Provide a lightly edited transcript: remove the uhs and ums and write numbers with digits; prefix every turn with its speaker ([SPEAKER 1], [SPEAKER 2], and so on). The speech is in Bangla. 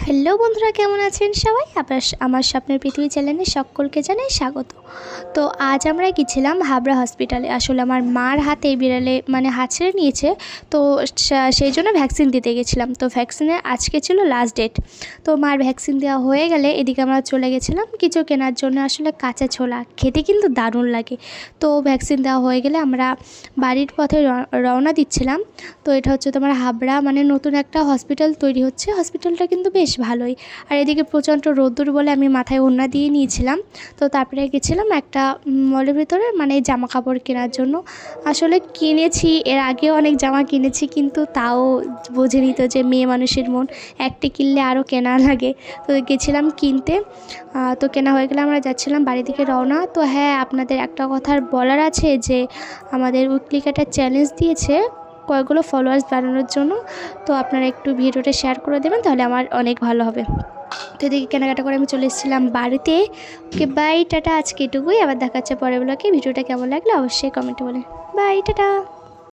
[SPEAKER 1] হ্যালো বন্ধুরা, কেমন আছেন সবাই? আমার স্বপ্নের পৃথিবী চ্যানেলে সকলকে জানাই স্বাগত। তো আজ আমরা গেছিলাম হাবড়া হসপিটালে। আসলে আমার মার হাতে বিড়ালে হাত ছেড়ে নিয়েছে। তো সেই জন্য ভ্যাকসিন দিতে গেছিলাম। তো ভ্যাকসিনের আজকে ছিল লাস্ট ডেট। তো মার ভ্যাকসিন দেওয়া হয়ে গেলে এদিকে আমরা চলে গেছিলাম কিছু কেনার জন্য। আসলে কাঁচা ছোলা খেতে কিন্তু দারুণ লাগে। তো ভ্যাকসিন দেওয়া হয়ে গেলে আমরা বাড়ির পথে রওনা দিচ্ছিলাম। তো এটা হচ্ছে তোমার হাবড়া, নতুন একটা হসপিটাল তৈরি হচ্ছে। হসপিটালটা কিন্তু বেশ ভালোই। আর এদিকে প্রচণ্ড রোদ্দুর বলে আমি মাথায় ওড়না দিয়ে নিয়েছিলাম। তো তারপরে গেছিলাম একটা মলের ভিতরে জামা কাপড় কেনার জন্য। আসলে কিনেছি, এর আগেও অনেক জামা কিনেছি, কিন্তু তাও বোঝেনি তো যে মেয়ে মানুষের মন, একটি কিনলে আরও কেনা লাগে। তো গেছিলাম কিনতে। তো কেনা হয়ে গেলে আমরা যাচ্ছিলাম বাড়ি থেকে রওনা। তো হ্যাঁ, আপনাদের একটা কথা বলার আছে যে আমাদের উইকলিক একটা চ্যালেঞ্জ দিয়েছে কয়েকগুলো ফলোয়ার্স বাড়ানোর জন্য। তো আপনারা একটু ভিডিওটা শেয়ার করে দেবেন, তাহলে আমার অনেক ভালো হবে। তো এদিকে কেনাকাটা করে আমি চলে এসেছিলাম বাড়িতে। ওকে, বাই, টাটা। আজকে এটুকুই, আবার দেখা হচ্ছে পরের ব্লগে। ভিডিওটা কেমন লাগলো অবশ্যই কমেন্টে বলেন। Bye, tata.